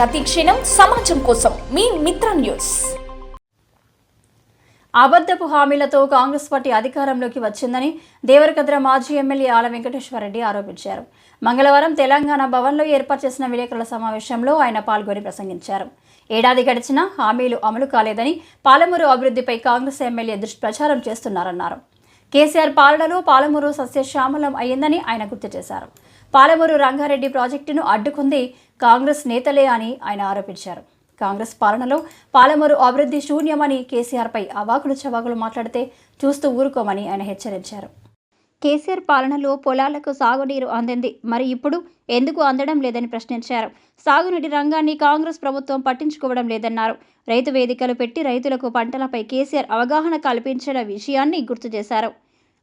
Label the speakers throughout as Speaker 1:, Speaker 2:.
Speaker 1: ప్రతి క్షణం సమాజం కోసం మీ మిత్ర న్యూస్.
Speaker 2: అబద్ధపు హామీలతో కాంగ్రెస్ పార్టీ అధికారంలోకి వచ్చిందని దేవరకద్ర మాజీ ఎమ్మెల్యే ఆల వెంకటేశ్వరరెడ్డి ఆరోపించారు. మంగళవారం తెలంగాణ భవన్లో ఏర్పాటు చేసిన విలేకరుల సమావేశంలో ఆయన పాల్గొని ప్రసంగించారు. ఏడాది గడిచినా హామీలు అమలు కాలేదని, పాలమూరు అభివృద్ధిపై కాంగ్రెస్ ఎమ్మెల్యే దుష్ప్రచారం చేస్తున్నారన్నారు. కేసీఆర్ పాలనలో పాలమూరు సస్యశ్యామలం అయ్యిందని ఆయన గుర్తు చేశారు. పాలమూరు రంగారెడ్డి ప్రాజెక్టును అడ్డుకుంది కాంగ్రెస్ నేతలే అని ఆయన ఆరోపించారు. కాంగ్రెస్ పాలనలో పాలమూరు అభివృద్ధి శూన్యమని కేసీఆర్పై అవాకులు చవాకులు మాట్లాడితే చూస్తూ ఊరుకోమని ఆయన హెచ్చరించారు. కేసీఆర్ పాలనలో పొలాలకు సాగునీరు అందింది, మరి ఇప్పుడు ఎందుకు అందడం లేదని ప్రశ్నించారు. సాగునీటి రంగాన్ని కాంగ్రెస్ ప్రభుత్వం పట్టించుకోవడం లేదన్నారు. రైతు వేదికలు పెట్టి రైతులకు పంటలపై కేసీఆర్ అవగాహన కల్పించిన విషయాన్ని గుర్తు చేశారు.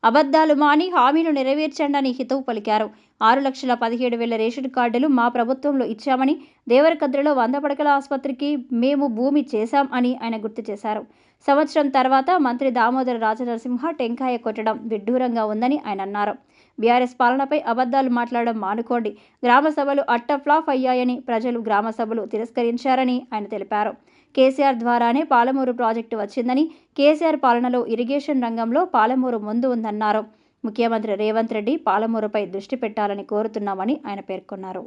Speaker 2: అబద్ధాలు మాని హామీలు నెరవేర్చండని హితవు పలికారు. 6,17,000 రేషన్ కార్డులు మా ప్రభుత్వంలో ఇచ్చామని, దేవరకద్రలో 100 పడకల ఆసుపత్రికి మేము భూమి చేశాం అని ఆయన గుర్తు చేశారు. సంవత్సరం తర్వాత మంత్రి దామోదర రాజనరసింహ టెంకాయ కొట్టడం విడ్డూరంగా ఉందని ఆయన అన్నారు. బీఆర్ఎస్ పాలనపై అబద్ధాలు మాట్లాడడం మానుకోండి. గ్రామ సభలు అట్టఫ్లాప్ అయ్యాయని, ప్రజలు గ్రామ సభలు తిరస్కరించారని ఆయన తెలిపారు. కేసీఆర్ ద్వారానే పాలమూరు ప్రాజెక్టు వచ్చిందని, కేసీఆర్ పాలనలో ఇరిగేషన్ రంగంలో పాలమూరు ముందు ఉందన్నారు. ముఖ్యమంత్రి రేవంత్ రెడ్డి పాలమూరుపై దృష్టి పెట్టాలని కోరుతున్నామని ఆయన పేర్కొన్నారు.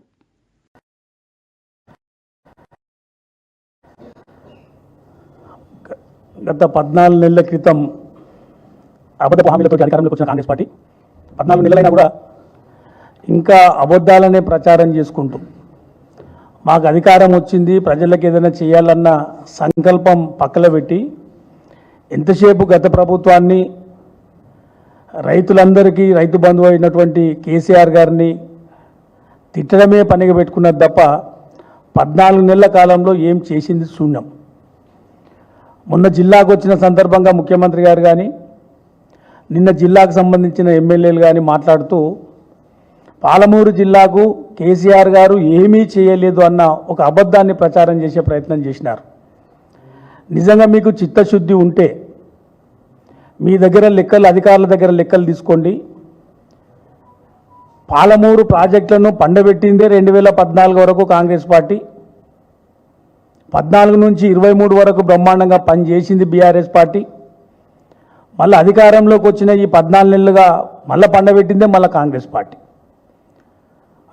Speaker 3: గత 14 నెలల క్రితం అబద్ధపు హామీలతో అధికారంలోకి వచ్చిన కాంగ్రెస్ పార్టీ 14 నెలలైనా కూడా ఇంకా అబద్ధాలనే ప్రచారం చేసుకుంటూ మాకు అధికారం వచ్చింది, ప్రజలకు ఏదైనా చేయాలన్న సంకల్పం పక్కన పెట్టి ఎంతసేపు గత ప్రభుత్వాన్ని, రైతులందరికీ రైతు బంధువు అయినటువంటి కేసీఆర్ గారిని తిట్టడమే పనిగా పెట్టుకున్నది తప్ప 14 నెలల కాలంలో ఏం చేసింది శూన్యం. మొన్న జిల్లాకు వచ్చిన సందర్భంగా ముఖ్యమంత్రి గారు కానీ, నిన్న జిల్లాకు సంబంధించిన ఎమ్మెల్యేలు కానీ మాట్లాడుతూ పాలమూరు జిల్లాకు కేసీఆర్ గారు ఏమీ చేయలేదు అన్న ఒక అబద్ధాన్ని ప్రచారం చేసే ప్రయత్నం చేసినారు. నిజంగా మీకు చిత్తశుద్ధి ఉంటే మీ దగ్గర లెక్కలు, అధికారుల దగ్గర లెక్కలు తీసుకోండి. పాలమూరు ప్రాజెక్టులను పండబెట్టిందే 2014 వరకు కాంగ్రెస్ పార్టీ, 14 నుంచి 23 వరకు బ్రహ్మాండంగా పనిచేసింది బీఆర్ఎస్ పార్టీ. మళ్ళీ అధికారంలోకి వచ్చిన ఈ 14 నెలలుగా మళ్ళీ పండబెట్టిందే మళ్ళీ కాంగ్రెస్ పార్టీ.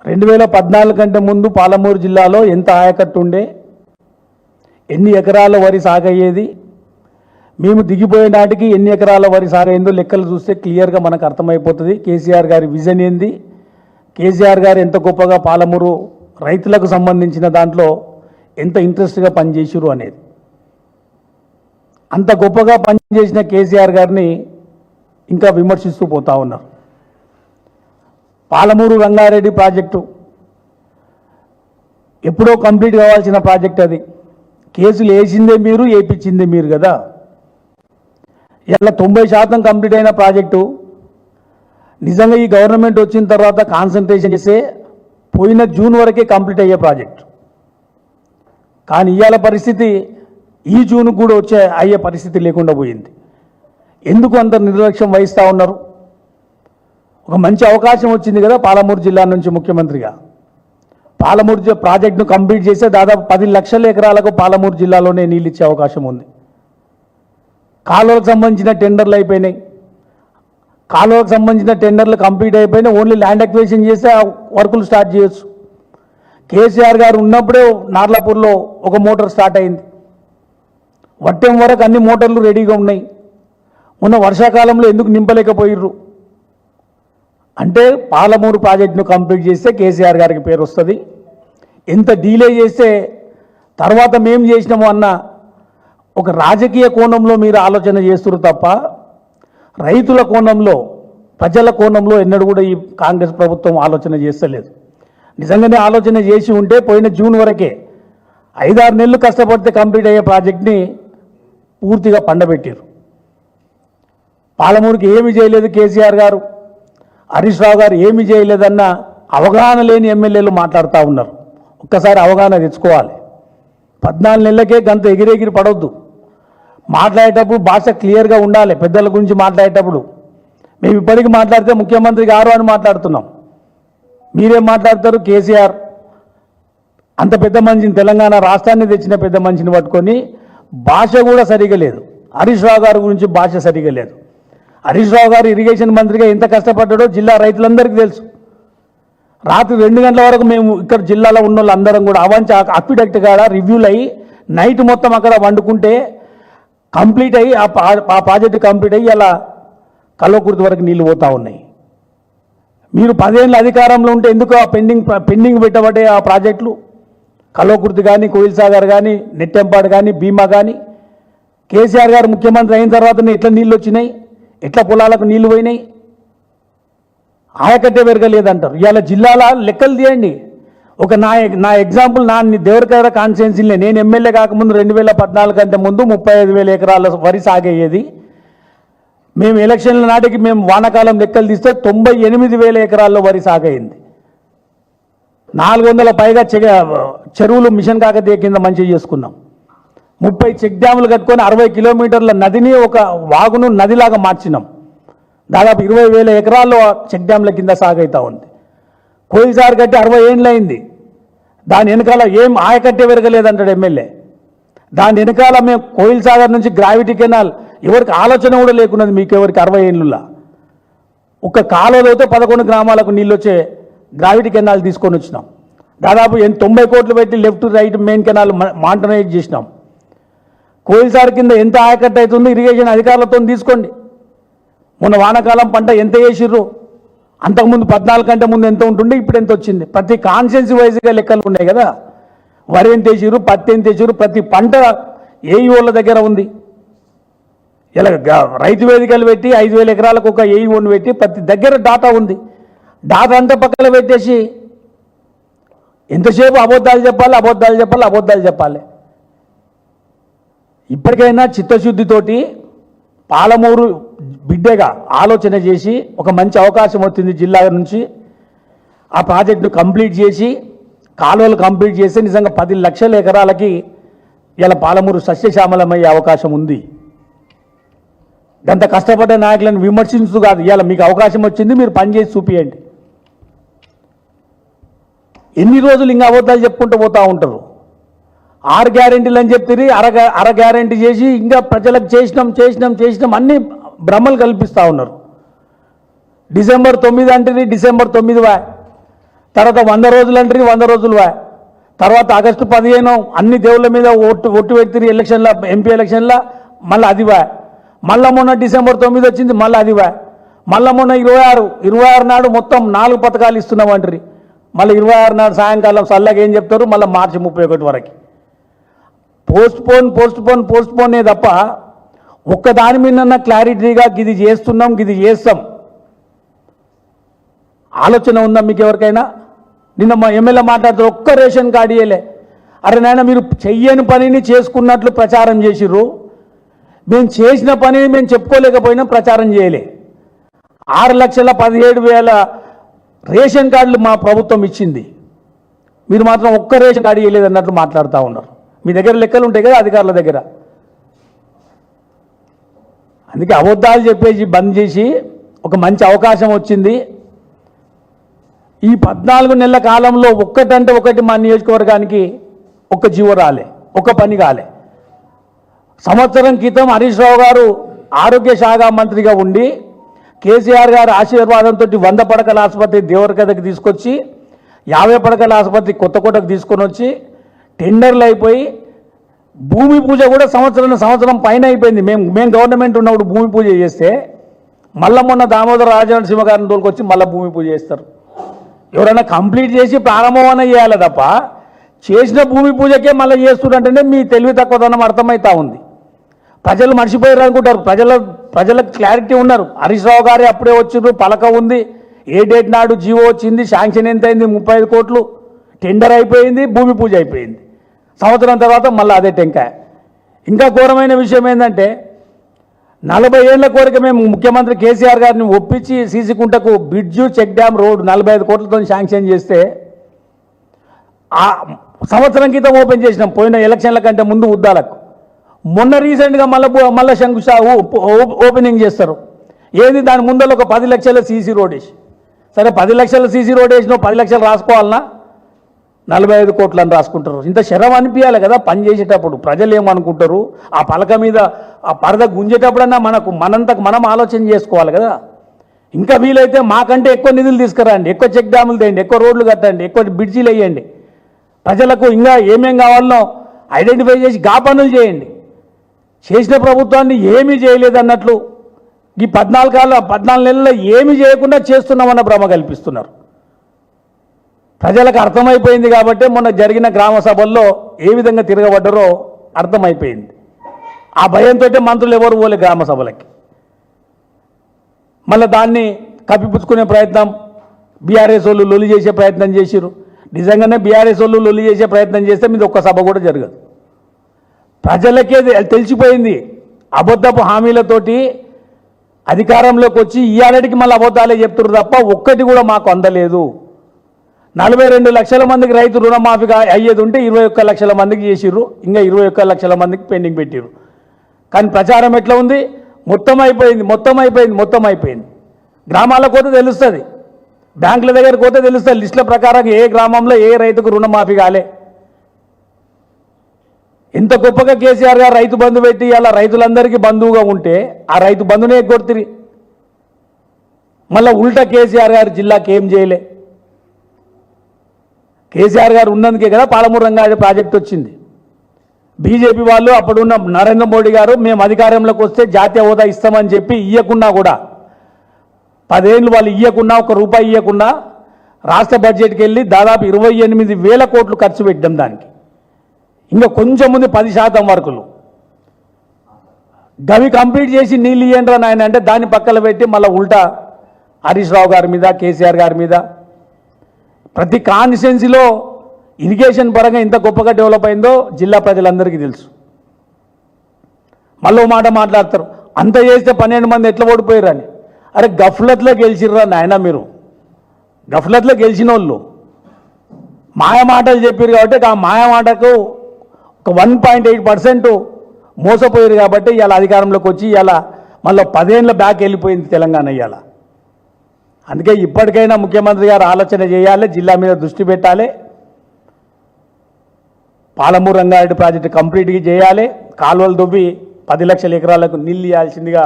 Speaker 3: 2014 కంటే ముందు పాలమూరు జిల్లాలో ఎంత ఆయకట్టు ఉండే, ఎన్ని ఎకరాల వరి సాగయ్యేది, మేము దిగిపోయే నాటికి ఎన్ని ఎకరాల వరి సాగైందో లెక్కలు చూస్తే క్లియర్గా మనకు అర్థమైపోతుంది. కేసీఆర్ గారి విజన్ ఏంది, కేసీఆర్ గారు ఎంత గొప్పగా పాలమూరు రైతులకు సంబంధించిన దాంట్లో ఎంత ఇంట్రెస్ట్గా పనిచేసిరు అనేది. అంత గొప్పగా పనిచేసిన కేసీఆర్ గారిని ఇంకా విమర్శిస్తూ పోతా ఉన్నారు. పాలమూరు రంగారెడ్డి ప్రాజెక్టు ఎప్పుడో కంప్లీట్ కావాల్సిన ప్రాజెక్ట్, అది కేసులు వేసిందే మీరు, వేయించిందే మీరు కదా. ఇలా 90% కంప్లీట్ అయిన ప్రాజెక్టు నిజంగా ఈ గవర్నమెంట్ వచ్చిన తర్వాత కాన్సన్ట్రేషన్ చేస్తే పోయిన జూన్ వరకే కంప్లీట్ అయ్యే ప్రాజెక్టు. కానీ ఇవాళ పరిస్థితి ఈ జూన్ కూడా అయ్యే పరిస్థితి లేకుండా పోయింది. ఎందుకు అంత నిర్లక్ష్యం వహిస్తూ ఉన్నారు? ఒక మంచి అవకాశం వచ్చింది కదా పాలమూరు జిల్లా నుంచి ముఖ్యమంత్రిగా. పాలమూరు ప్రాజెక్టును కంప్లీట్ చేస్తే దాదాపు 10 లక్షల ఎకరాలకు పాలమూరు జిల్లాలోనే నీళ్ళు ఇచ్చే అవకాశం ఉంది. కాలువలకు సంబంధించిన టెండర్లు అయిపోయినాయి, కాలువలకు సంబంధించిన టెండర్లు కంప్లీట్ అయిపోయినాయి. ఓన్లీ ల్యాండ్ అక్విజిషన్ చేస్తే వర్కులు స్టార్ట్ చేయొచ్చు. కేసీఆర్ గారు ఉన్నప్పుడే నార్లాపూర్లో ఒక మోటార్ స్టార్ట్ అయింది. వట్టెం వరకు అన్ని మోటార్లు రెడీగా ఉన్నాయి. మొన్న వర్షాకాలంలో ఎందుకు నింపలేకపోయిర్రు అంటే పాలమూరు ప్రాజెక్టును కంప్లీట్ చేస్తే కేసీఆర్ గారికి పేరు వస్తుంది. ఎంత డీలే చేస్తే తర్వాత మేము చేసినాము అన్న ఒక రాజకీయ కోణంలో మీరు ఆలోచన చేస్తున్నారు తప్ప రైతుల కోణంలో, ప్రజల కోణంలో ఎన్నడూ కూడా ఈ కాంగ్రెస్ ప్రభుత్వం ఆలోచన చేస్తలేదు. నిజంగానే ఆలోచన చేసి ఉంటే పోయిన జూన్ వరకే 5-6 నెలలు కష్టపడితే కంప్లీట్ అయ్యే ప్రాజెక్ట్ని పూర్తిగా పండబెట్టారు. పాలమూరుకి ఏమి చేయలేదు కేసీఆర్ గారు, హరీష్ రావు గారు ఏమి చేయలేదన్న అవగాహన లేని ఎమ్మెల్యేలు మాట్లాడుతూ ఉన్నారు. ఒక్కసారి అవగాహన తెచ్చుకోవాలి. 14 నెలలకే గంత ఎగిరెగిరి పడవద్దు. మాట్లాడేటప్పుడు భాష క్లియర్గా ఉండాలి. పెద్దల గురించి మాట్లాడేటప్పుడు మేము ఇప్పటికీ మాట్లాడితే ముఖ్యమంత్రి గారు అని మాట్లాడుతున్నాం. మీరేం మాట్లాడతారు? కేసీఆర్ అంత పెద్ద మనిషిని, తెలంగాణ రాష్ట్రాన్ని తెచ్చిన పెద్ద మనిషిని పట్టుకొని భాష కూడా సరిగా లేదు. హరీష్ రావు గారి గురించి భాష సరిగా లేదు. హరీష్ రావు గారు ఇరిగేషన్ మంత్రిగా ఎంత కష్టపడ్డాడో జిల్లా రైతులందరికీ తెలుసు. రాత్రి 2 గంటల వరకు మేము ఇక్కడ జిల్లాలో ఉన్న వాళ్ళందరం కూడా అవంచి అక్విడక్ట్ కాడ రివ్యూలు అయ్యి నైట్ మొత్తం అక్కడ వండుకుంటే కంప్లీట్ అయ్యి ఆ ప్రాజెక్టు కంప్లీట్ అయ్యి అలా కల్వకుర్తి వరకు నీళ్లు పోతూ ఉన్నాయి. మీరు 10 ఏళ్ళ అధికారంలో ఉంటే ఎందుకు ఆ పెండింగ్ పెట్టబడే ఆ ప్రాజెక్టులు కల్వకుర్తి కానీ, కోయిల్ సాగర్ కానీ, నెట్టెంపాడు కానీ, భీమా కానీ కేసీఆర్ గారు ముఖ్యమంత్రి అయిన తర్వాతనే ఎట్లా నీళ్ళు వచ్చినాయి, ఎట్లా పొలాలకు నీళ్లు పోయినాయి? ఆయకట్టే పెరగలేదంటారు. ఇవాళ జిల్లాల లెక్కలు తీయండి. ఒక నా ఎగ్జాంపుల్, దేవరకద్ర కాన్స్టిట్యున్సీలో నేను ఎమ్మెల్యే కాకముందు 2014 కంటే ముందు 35,000 ఎకరాల వరి సాగయ్యేది. మేము ఎలక్షన్ల నాటికి మేము వానాకాలం లెక్కలు తీస్తే 98,000 ఎకరాల్లో వరి సాగయింది. 400 పైగా చెరువులు మిషన్ కాకతీయ కింద మంచిగా చేసుకున్నాం. 30 చెక్ డ్యాములు కట్టుకొని 60 కిలోమీటర్ల నదిని ఒక వాగును నదిలాగా మార్చినాం. దాదాపు 20,000 ఎకరాల్లో చెక్ డ్యాముల కింద సాగైతా ఉంది. కోయిల్సార్ కట్టి 60 ఏళ్ళు అయింది. దాని వెనకాల ఏం ఆయకట్టే పెరగలేదంటాడు ఎమ్మెల్యే. దాని వెనకాల మేము కోయిల్ సాగర్ నుంచి గ్రావిటీ కెనాల్ ఎవరికి ఆలోచన కూడా లేకున్నది. మీకు ఎవరికి 60 ఏళ్ళులా ఒక కాలువలో 11 గ్రామాలకు నీళ్ళు వచ్చే గ్రావిటీ కెనాల్ తీసుకొని వచ్చినాం. దాదాపు 90 కోట్లు పెట్టి లెఫ్ట్ రైట్ మెయిన్ కెనాల్ మాంటనైజ్ చేసినాం. కోయిల్సార్ కింద ఎంత ఆయకట్టు అవుతుందో ఇరిగేషన్ అధికారులతో తీసుకోండి. మొన్న వానాకాలం పంట ఎంత వేసిర్రు, అంతకుముందు 14 కంటే ముందు ఎంత ఉంటుండే, ఇప్పుడు ఎంత వచ్చింది? ప్రతి కాన్స్టిట్యున్సీ వైజ్గా లెక్కలు ఉన్నాయి కదా. వరి ఎంత వేసిర్రు, పత్తి ఎంత వేసిర్రు, ప్రతి పంట ఏఈఓల దగ్గర ఉంది. ఇలా రైతు వేదికలు పెట్టి 5,000 ఎకరాలకు ఒక ఏఈఓని పెట్టి ప్రతి దగ్గర డాటా ఉంది. డాటా అంతా పక్కన పెట్టేసి ఎంతసేపు అబద్ధాలు చెప్పాలి. ఇప్పటికైనా చిత్తశుద్ధితోటి పాలమూరు బిడ్డగా ఆలోచన చేసి ఒక మంచి అవకాశం వచ్చింది జిల్లా నుంచి, ఆ ప్రాజెక్టును కంప్లీట్ చేసి కాలువలు కంప్లీట్ చేసి నిజంగా 10 లక్షల ఎకరాలకి ఇలా పాలమూరు సస్యశ్యామలమయ్యే అవకాశం ఉంది. అంత కష్టపడ్డ నాయకులను విమర్శించు కాదు, ఇవాళ మీకు అవకాశం వచ్చింది, మీరు పనిచేసి చూపియండి. ఎన్ని రోజులు ఇంకా అబద్ధాలు చెప్పుకుంటూ పోతూ ఉంటారు. 6 గ్యారెంటీలు అని చెప్తే అర గ్యారెంటీ చేసి ఇంకా ప్రజలకు చేసినాం అన్ని భ్రమలు కల్పిస్తూ ఉన్నారు. డిసెంబర్ 9 అంటే డిసెంబర్ 9 వా, తర్వాత 100 రోజులు అంటే 100 రోజులు వా, తర్వాత ఆగస్టు 15 అన్ని దేవుళ్ళ మీద ఒట్టు పెట్టి ఎలక్షన్ల ఎంపీ ఎలక్షన్ల మళ్ళీ అది వా, మళ్ళీ మొన్న డిసెంబర్ 9 వచ్చింది మళ్ళీ అది వా, మళ్ళీ మొన్న 26 నాడు మొత్తం 4 పథకాలు ఇస్తున్నామంటారు. మళ్ళీ 26 నాడు సాయంకాలం చల్లగా ఏం చెప్తారు, మళ్ళీ మార్చి 31 వరకు పోస్ట్ పోనే తప్ప ఒక్క దాని మీద క్లారిటీగా ఇది చేస్తున్నాం ఇది చేస్తాం ఆలోచన ఉందా మీకు ఎవరికైనా? నిన్న మా ఎమ్మెల్యే మాట్లాడుతూ ఒక్క రేషన్ కార్డు ఇయ్యలే. అరే నాయన, మీరు చెయ్యని పనిని చేసుకున్నట్లు ప్రచారం చేసిర్రు. మేము చేసిన పనిని మేము చెప్పుకోలేకపోయినా ప్రచారం చేయలే. 6,17,000 రేషన్ కార్డులు మా ప్రభుత్వం ఇచ్చింది. మీరు మాత్రం ఒక్క రేషన్ కార్డు ఇవ్వలేదు అన్నట్లు మాట్లాడుతూ ఉన్నారు. మీ దగ్గర లెక్కలు ఉంటాయి కదా అధికారుల దగ్గర. అందుకే అబద్ధాలు చెప్పేసి బంద్ చేసి ఒక మంచి అవకాశం వచ్చింది. ఈ 14 నెలల కాలంలో ఒక్కటంటే ఒకటి మా నియోజకవర్గానికి ఒక్క జీవో రాలే, ఒక్క పని కాలే. సంవత్సరం క్రితం హరీష్ రావు గారు ఆరోగ్య శాఖ మంత్రిగా ఉండి కేసీఆర్ గారి ఆశీర్వాదంతో 100 పడకల ఆసుపత్రి దేవరకథకు తీసుకొచ్చి 50 పడకల ఆసుపత్రి కొత్తకోటకు తీసుకొని వచ్చి టెండర్లు అయిపోయి భూమి పూజ కూడా సంవత్సరం పైన అయిపోయింది. మేము గవర్నమెంట్ ఉన్నప్పుడు భూమి పూజ చేస్తే మళ్ళీ మొన్న దామోదర రాజనరసింహ గారిని తోలుకొచ్చి మళ్ళీ భూమి పూజ చేస్తారు. ఎవరైనా కంప్లీట్ చేసి ప్రారంభమన్నా చేయాలి తప్ప చేసిన భూమి పూజకే మళ్ళీ చేస్తుంటే మీ తెలివి తక్కువదనం అర్థమవుతా ఉంది. ప్రజలు మర్చిపోయారు అనుకుంటారు. ప్రజలకు క్లారిటీ ఉన్నారు. హరీష్ రావు గారే అప్పుడే వచ్చిండ్రు, పలక ఉంది, ఏ డేట్ నాడు జీవో వచ్చింది, శాంక్షన్ ఎంత అయింది, 35 కోట్లు, టెండర్ అయిపోయింది, భూమి పూజ అయిపోయింది. సంవత్సరం తర్వాత మళ్ళీ అదే టెంకాయ. ఇంకా ఘోరమైన విషయం ఏంటంటే 40 ఏళ్ల కోరిక మేము ముఖ్యమంత్రి కేసీఆర్ గారిని ఒప్పించి సీసీకుంటకు బ్రిడ్జు చెక్ డ్యామ్ రోడ్ 45 కోట్లతో శాంక్షన్ చేస్తే ఆ సంవత్సరం క్రితం ఓపెన్ చేసినాం, పోయిన ఎలక్షన్ల కంటే ముందు ఉద్దాలకు. మొన్న రీసెంట్గా మళ్ళీ ఓపెనింగ్ చేస్తారు. ఏది దాని ముందర ఒక 10 లక్షల సీసీ రోడ్ వేసి, సరే 10 లక్షల సీసీ రోడ్ వేసినా 10 లక్షలు రాసుకోవాలన్నా? 45 కోట్లు అని రాసుకుంటారు. ఇంత శరం అనిపించాలి కదా పని చేసేటప్పుడు. ప్రజలు ఏమనుకుంటారు, ఆ పలక మీద ఆ పరద గుంజేటప్పుడన్నా మనంతకు మనం ఆలోచన చేసుకోవాలి కదా. ఇంకా వీలైతే మాకంటే ఎక్కువ నిధులు తీసుకురండి, ఎక్కువ చెక్ డ్యాములు తేయండి, ఎక్కువ రోడ్లు కట్టండి, ఎక్కువ బ్రిడ్జీలు వేయండి, ప్రజలకు ఇంకా ఏమేం కావాలనో ఐడెంటిఫై చేసి గా పనులు చేయండి. చేసిన ప్రభుత్వాన్ని ఏమీ చేయలేదు అన్నట్లు ఈ 14 నెలల్లో ఏమీ చేయకుండా చేస్తున్నామన్న భ్రమ కల్పిస్తున్నారు. ప్రజలకు అర్థమైపోయింది కాబట్టి మొన్న జరిగిన గ్రామ సభల్లో ఏ విధంగా తిరగబడ్డారో అర్థమైపోయింది. ఆ భయంతో మంత్రులు ఎవరు పోలే గ్రామ సభలకి. మళ్ళీ దాన్ని కప్పిపుచ్చుకునే ప్రయత్నం బీఆర్ఎస్ వాళ్ళు లొల్లి చేసే ప్రయత్నం చేసిరు. నిజంగానే బీఆర్ఎస్ వాళ్ళు లొల్లి చేసే ప్రయత్నం చేస్తే మీద ఒక్క సభ కూడా జరగదు. ప్రజలకే తెలిసిపోయింది. అబద్ధపు హామీలతోటి అధికారంలోకి వచ్చి ఇయ్యాలటికి మళ్ళీ అబద్ధాలే చెప్తున్నారు తప్ప ఒక్కటి కూడా మాకు అందలేదు. 42 లక్షల మందికి రైతు రుణమాఫీగా అయ్యేది ఉంటే 21 లక్షల మందికి చేసిర్రు, ఇంకా 21 లక్షల మందికి పెండింగ్ పెట్టిర్రు. కానీ ప్రచారం ఎట్లా ఉంది, మొత్తం అయిపోయింది. గ్రామాలకు పోతే తెలుస్తుంది, బ్యాంకుల దగ్గరికి పోతే తెలుస్తుంది, లిస్టుల ప్రకారం ఏ గ్రామంలో ఏ రైతుకు రుణమాఫీ కాలే. ఎంత గొప్పగా కేసీఆర్ గారు రైతు బంధు పెట్టి అలా రైతులందరికీ బంధువుగా ఉంటే ఆ రైతు బంధునే ఎగ్గొడుతుంది. మళ్ళీ ఉల్టా కేసీఆర్ గారు జిల్లాకి ఏం చేయలే. కేసీఆర్ గారు ఉన్నందుకే కదా పాలమూరు రంగారెడ్డి ప్రాజెక్ట్ వచ్చింది. బీజేపీ వాళ్ళు అప్పుడున్న నరేంద్ర మోడీ గారు మేము అధికారంలోకి వస్తే జాతీయ హోదా ఇస్తామని చెప్పి ఇవ్వకుండా కూడా 10 ఏళ్ళు వాళ్ళు ఇవ్వకుండా ₹1 ఇవ్వకుండా రాష్ట్ర బడ్జెట్కి వెళ్ళి దాదాపు 28,000 కోట్లు ఖర్చు పెట్టాం దానికి. ఇంకా కొంచెం ముందు 10% వర్కులు గవి కంప్లీట్ చేసి నీళ్ళు ఇయ్యండి రా నాయన అంటే దాన్ని పక్కన పెట్టి మళ్ళీ ఉల్టా హరీష్ రావు గారి మీద కేసీఆర్ గారి మీద. ప్రతి కాన్స్టిట్యున్సీలో ఇరిగేషన్ పరంగా ఇంత గొప్పగా డెవలప్ అయిందో జిల్లా ప్రజలందరికీ తెలుసు. మళ్ళీ మాట మాట్లాడతారు, అంత చేస్తే 12 మంది ఎట్లా ఓడిపోయారు అని. అరే గఫ్లత్లో గెలిచిర్రా నాయన, మీరు గఫ్లత్లో గెలిచిన వాళ్ళు మాయ మాటలు చెప్పారు కాబట్టి ఆ మాయ మాటకు ఒక 1.8% మోసపోయారు కాబట్టి ఇవాళ అధికారంలోకి వచ్చి ఇవాళ మళ్ళీ 10 ఏళ్ళ బ్యాక్ వెళ్ళిపోయింది తెలంగాణ ఇవాళ. అందుకే ఇప్పటికైనా ముఖ్యమంత్రి గారు ఆలోచన చేయాలి, జిల్లా మీద దృష్టి పెట్టాలి, పాలమూరు రంగారెడ్డి ప్రాజెక్టు కంప్లీట్గా చేయాలి, కాలువలు దువ్వి 10 లక్షల ఎకరాలకు నీళ్ళు ఇవ్వాల్సిందిగా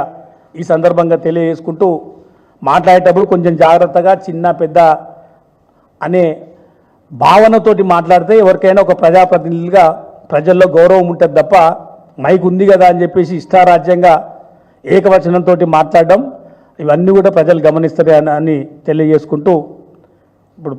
Speaker 3: ఈ సందర్భంగా తెలియజేసుకుంటూ మాట్లాడేటప్పుడు కొంచెం జాగ్రత్తగా చిన్న పెద్ద అనే భావనతోటి మాట్లాడితే ఎవరికైనా ఒక ప్రజాప్రతినిధులుగా ప్రజల్లో గౌరవం ఉంటుంది తప్ప మైక్ ఉంది కదా అని చెప్పేసి ఇష్టారాజ్యంగా ఏకవచనంతో మాట్లాడడం ఇవన్నీ కూడా ప్రజలు గమనిస్తారు అని తెలియజేసుకుంటూ ఇప్పుడు